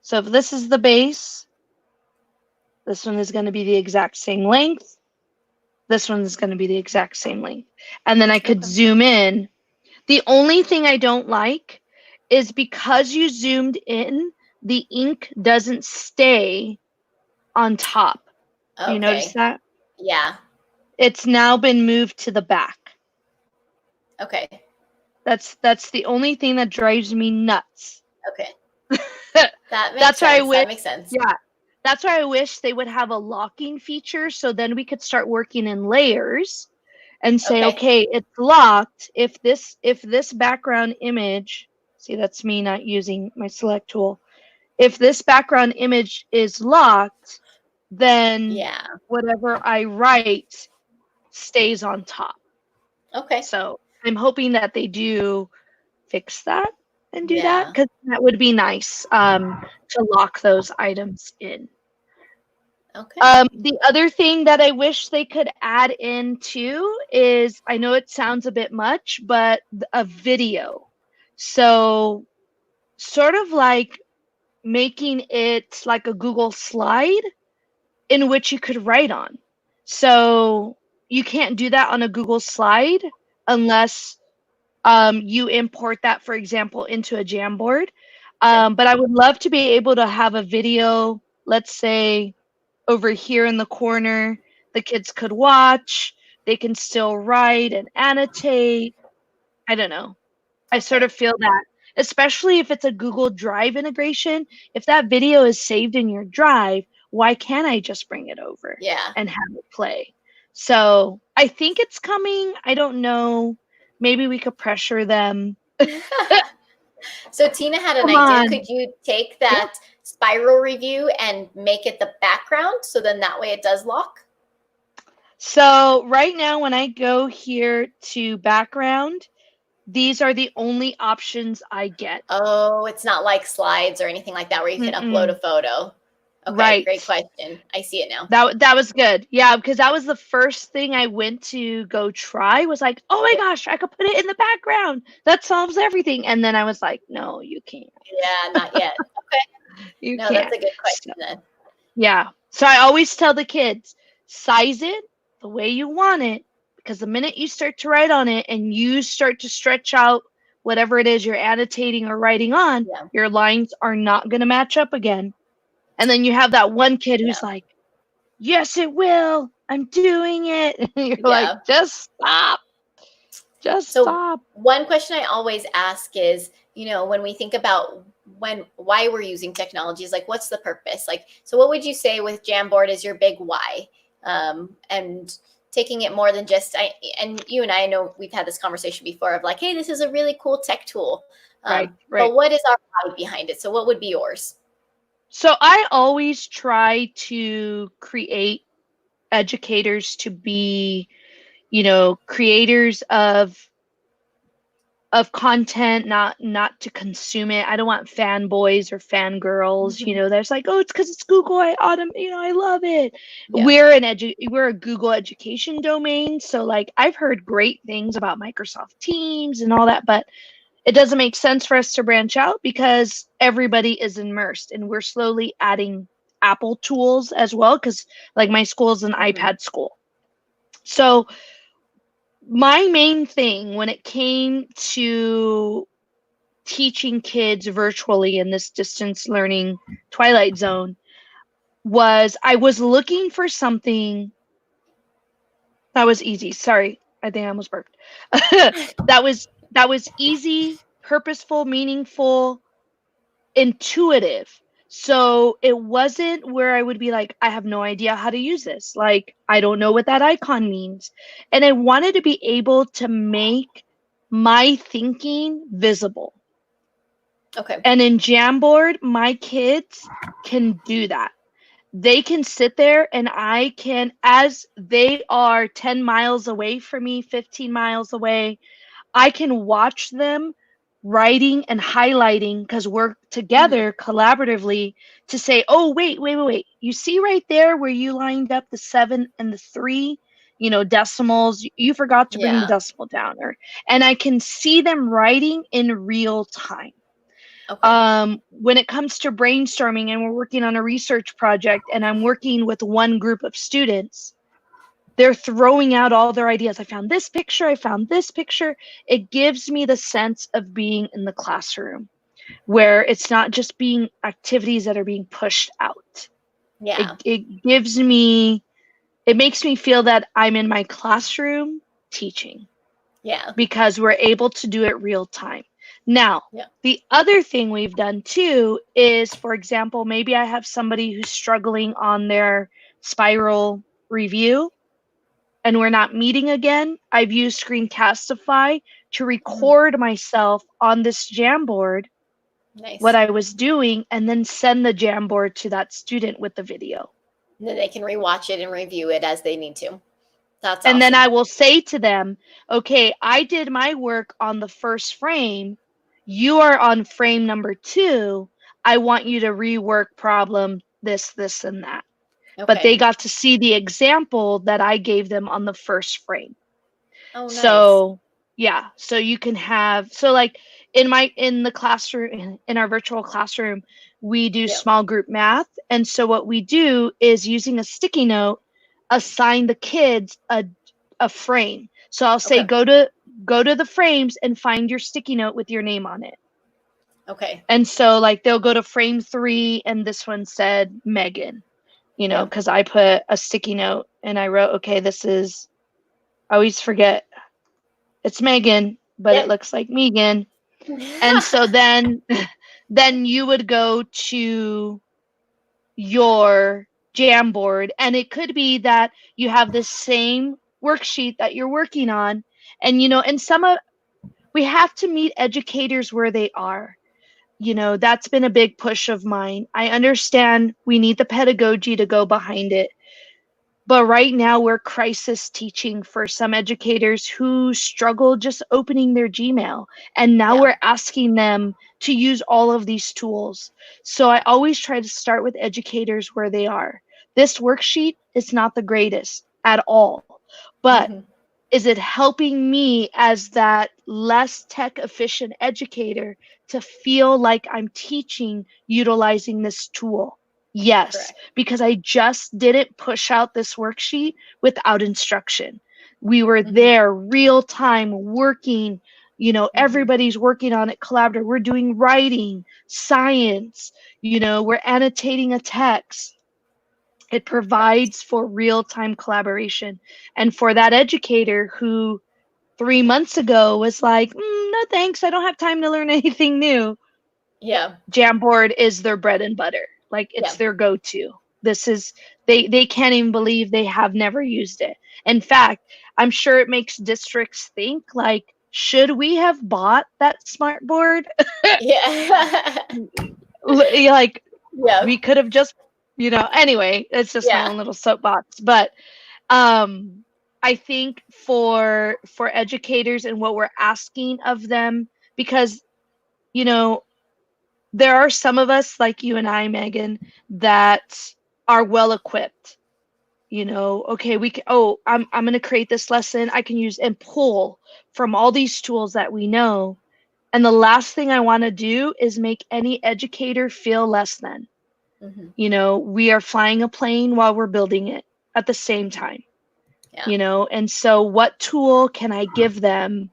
So if this is the base, this one is going to be the exact same length. This one is going to be the exact same length. And then I could zoom in. The only thing I don't like is because you zoomed in, the ink doesn't stay on top. Do you notice that? Yeah. It's now been moved to the back. Okay. That's the only thing that drives me nuts. Okay. That makes sense. That makes sense. Yeah. That's why I wish they would have a locking feature so then we could start working in layers and say, okay, it's locked. If this background image, see, that's me not using my select tool. If this background image is locked, then whatever I write stays on top. Okay. So I'm hoping that they do fix that and do that, because that would be nice to lock those items in. Okay. The other thing that I wish they could add in too is, I know it sounds a bit much, but a video. So sort of like making it like a Google slide in which you could write on. So you can't do that on a Google slide unless you import that, for example, into a Jamboard. But I would love to be able to have a video, let's say over here in the corner, the kids could watch, they can still write and annotate. I don't know. I sort of feel that, especially if it's a Google Drive integration, if that video is saved in your Drive, why can't I just bring it over and have it play? So I think it's coming. I don't know. Maybe we could pressure them. So Tina had an idea. Could you take that spiral review and make it the background so then that way it does lock? So right now when I go here to background, these are the only options I get. Oh, it's not like slides or anything like that where you can upload a photo. Okay, right. Great question. I see it now. That was good. Yeah, because that was the first thing I went to go try, was like, oh my gosh, I could put it in the background. That solves everything. And then I was like, no, you can't. Yeah, not yet. Okay. You no, can't. That's a good question then. Yeah. So I always tell the kids, size it the way you want it, because the minute you start to write on it and you start to stretch out whatever it is you're annotating or writing on, your lines are not going to match up again. And then you have that one kid who's like, yes, it will. I'm doing it. And you're like, just stop. Just stop. One question I always ask is, when we think about why we're using technology, is like, what's the purpose? Like, so what would you say with Jamboard is your big why? And taking it more than just, and you and I know we've had this conversation before of like, hey, this is a really cool tech tool. Right. But what is our why behind it? So what would be yours? So I always try to create educators to be creators of content, not to consume it. I don't want fanboys or fangirls, that's like, oh, it's because it's Google. I love it. Yeah. We're a Google education domain, so like I've heard great things about Microsoft Teams and all that, but it doesn't make sense for us to branch out because everybody is immersed, and we're slowly adding Apple tools as well, because like my school is an iPad school. So my main thing when it came to teaching kids virtually in this distance learning twilight zone was I was looking for something that was easy. Sorry, I think I almost burped. that was easy, purposeful, meaningful, intuitive. So it wasn't where I would be like, I have no idea how to use this. Like, I don't know what that icon means. And I wanted to be able to make my thinking visible. Okay. And in Jamboard, my kids can do that. They can sit there and I can, as they are 10 miles away from me, 15 miles away, I can watch them writing and highlighting because we're together collaboratively to say, oh, wait. You see right there where you lined up the 7 and the 3, decimals. You forgot to bring the decimal down. And I can see them writing in real time. Okay. When it comes to brainstorming and we're working on a research project and I'm working with one group of students, they're throwing out all their ideas. I found this picture. It gives me the sense of being in the classroom where it's not just being activities that are being pushed out. Yeah. It makes me feel that I'm in my classroom teaching. Yeah. Because we're able to do it real time. Now, the other thing we've done too is, for example, maybe I have somebody who's struggling on their spiral review and we're not meeting again. I've used Screencastify to record myself on this Jamboard, what I was doing, and then send the Jamboard to that student with the video. And then they can rewatch it and review it as they need to. That's awesome. And then I will say to them, okay, I did my work on the first frame. You are on frame number 2. I want you to rework problem this, and that. Okay. But they got to see the example that I gave them on the first frame. Oh, nice. So, yeah. So you can have, so like in the classroom, in our virtual classroom, we do small group math. And so what we do is using a sticky note, assign the kids a frame. So I'll say, go to the frames and find your sticky note with your name on it. Okay. And so like they'll go to frame 3 and this one said Megan, because I put a sticky note and I wrote, okay, this is, I always forget, it's Megan, but it looks like Megan. And so then you would go to your Jamboard, and it could be that you have the same worksheet that you're working on, and we have to meet educators where they are. That's been a big push of mine. I understand we need the pedagogy to go behind it, but right now we're crisis teaching for some educators who struggle just opening their Gmail, and now we're asking them to use all of these tools. So I always try to start with educators where they are. This worksheet is not the greatest at all, but is it helping me as that less tech efficient educator to feel like I'm teaching utilizing this tool? Yes. Correct. Because I just didn't push out this worksheet without instruction. We were there real time working, everybody's working on it collaborative. We're doing writing, science, we're annotating a text. It provides for real-time collaboration. And for that educator who 3 months ago was like, no thanks, I don't have time to learn anything new. Yeah. Jamboard is their bread and butter. Like it's their go-to. This is, they can't even believe they have never used it. In fact, I'm sure it makes districts think like, should we have bought that smart board? Yeah. Like, we could have just, anyway, it's just my own little soapbox. But I think for educators and what we're asking of them, because you know, there are some of us like you and I, Megan, that are well equipped. Okay, we can, oh, I'm going to create this lesson. I can use and pull from all these tools that we know. And the last thing I want to do is make any educator feel less than. We are flying a plane while we're building it at the same time. Yeah. And so what tool can I give them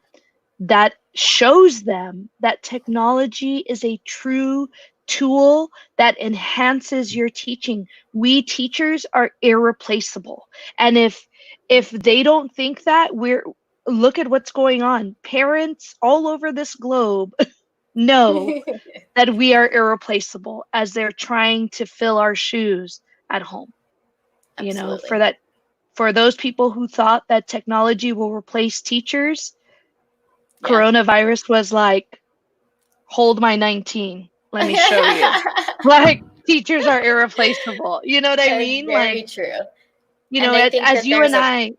that shows them that technology is a true tool that enhances your teaching? We teachers are irreplaceable. And if they don't think that, look at what's going on. Parents all over this globe know that we are irreplaceable as they're trying to fill our shoes at home. Absolutely. For those people who thought that technology will replace teachers, Yeah. coronavirus was like, hold my 19. Let me show you. Like, teachers are irreplaceable. You know what I That is mean? very Like, true. And I think as that you and I.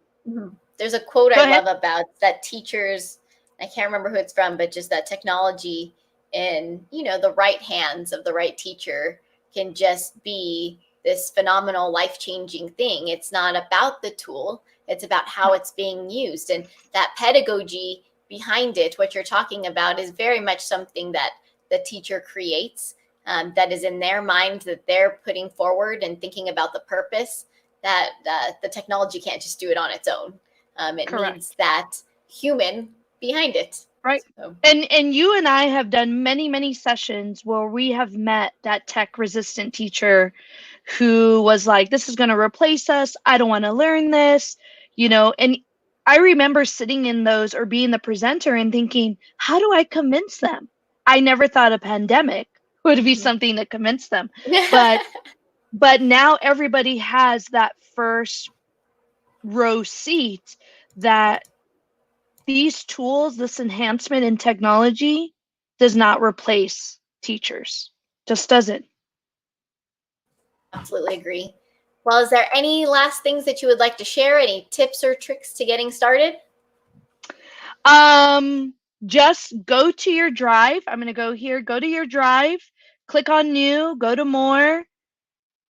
there's a quote Go I ahead. love about that teachers, I can't remember who it's from, but just that technology in, the right hands of the right teacher can just be this phenomenal life-changing thing. It's not about the tool, it's about how it's being used. And that pedagogy behind it, what you're talking about, is very much something that the teacher creates, that is in their mind, that they're putting forward and thinking about the purpose, that the technology can't just do it on its own. It Correct. needs that human behind it. Right. So. And you and I have done many sessions where we have met that tech resistant teacher who was like, this is going to replace us. I don't want to learn this, and I remember sitting in those or being the presenter and thinking, how do I convince them? I never thought a pandemic would be something to convince them. But now everybody has that first row seat that these tools, this enhancement in technology does not replace teachers. Just doesn't. Absolutely agree. Well, is there any last things that you would like to share? Any tips or tricks to getting started? Just go to your drive. I'm going to go here, go to your drive, click on new, go to more,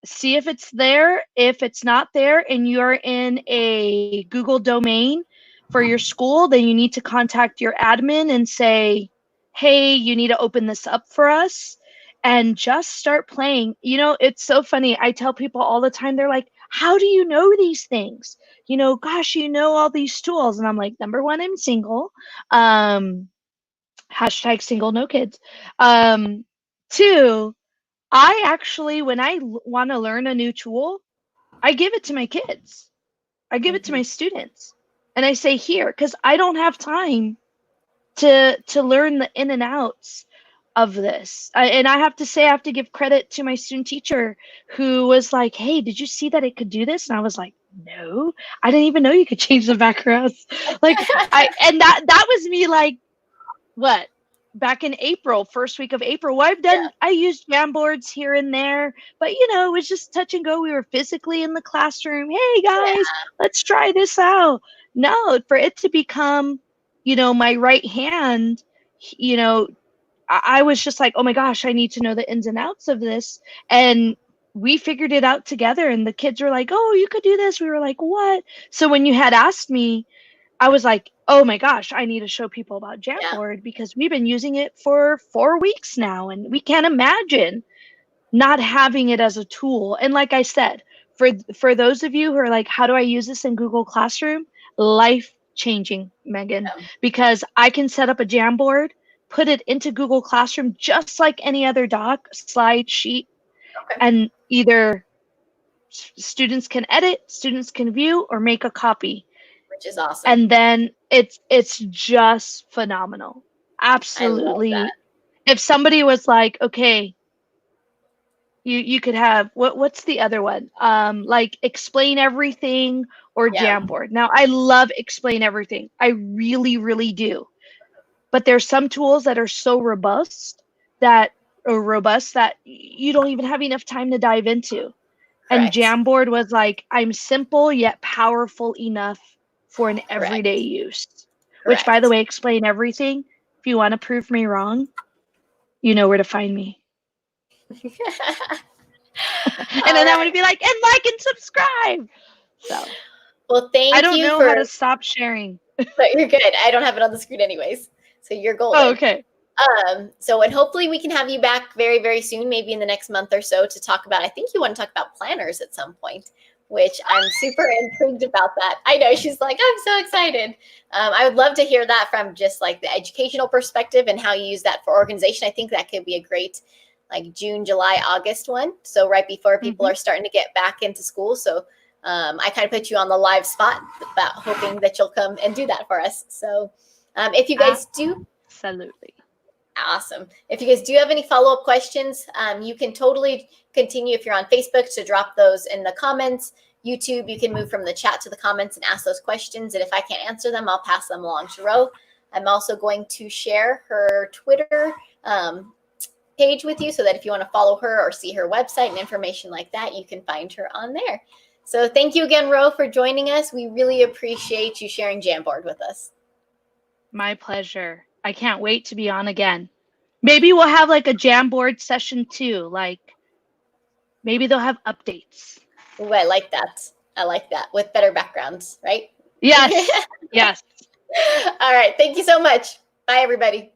see if it's there. If it's not there and you're in a Google domain for your school, then you need to contact your admin and say, hey, you need to open this up for us, and just start playing. It's so funny. I tell people all the time, they're like, how do you know these things? Gosh, all these tools. And I'm like, number one, I'm single. Hashtag single, no kids. Two, I actually, when I want to learn a new tool, I give it to my kids. I give it to my students. And I say, here, because I don't have time to learn the in and outs of this. And I have to say, I have to give credit to my student teacher who was like, hey, did you see that it could do this? And I was like, no, I didn't even know you could change the backgrounds. And that was me like, what? Back in April, first week of April. Well, I used Jamboards here and there, but it was just touch and go. We were physically in the classroom. Hey guys, let's try this out. No, for it to become, my right hand, I was just like, oh my gosh, I need to know the ins and outs of this. And we figured it out together. And the kids were like, oh, you could do this. We were like, what? So when you had asked me, I was like, oh my gosh, I need to show people about Jamboard because we've been using it for 4 weeks now, and we can't imagine not having it as a tool. And like I said, for those of you who are like, how do I use this in Google Classroom? Life changing, Megan, because I can set up a Jamboard, put it into Google Classroom just like any other doc, slide, sheet, and either students can edit, students can view, or make a copy. Which is awesome. And then it's just phenomenal. Absolutely. I love that. If somebody was like, okay, you could have what's the other one? Like Explain Everything or Jamboard. Now I love Explain Everything. I really do. But there's some tools that are so robust that you don't even have enough time to dive into. Correct. And Jamboard was like, I'm simple yet powerful enough for an Correct. everyday use. Which, by the way, explain everything. If you want to prove me wrong, you know where to find me. And then I'm going to be like, and like and subscribe. So, well, thank you. I don't know how to stop sharing. But you're good. I don't have it on the screen anyways. So you're golden. Oh, okay. So, and hopefully we can have you back very, very soon, maybe in the next month or so, to talk about, I think you want to talk about planners at some point, which I'm super intrigued about that. I know, she's like, I'm so excited. I would love to hear that from just like the educational perspective and how you use that for organization. I think that could be a great like June, July, August one. So right before people are starting to get back into school. So I kind of put you on the live spot about hoping that you'll come and do that for us. So if you guys do. Absolutely. Awesome. If you guys do have any follow-up questions, you can totally continue if you're on Facebook to drop those in the comments. YouTube, you can move from the chat to the comments and ask those questions. And if I can't answer them, I'll pass them along to Ro. I'm also going to share her Twitter page with you so that if you want to follow her or see her website and information like that, you can find her on there. So thank you again, Ro, for joining us. We really appreciate you sharing Jamboard with us. My pleasure. I can't wait to be on again. Maybe we'll have like a Jamboard session too. Like maybe they'll have updates. Ooh, I like that. I like that with better backgrounds, right? Yes. Yes. All right. Thank you so much. Bye, everybody.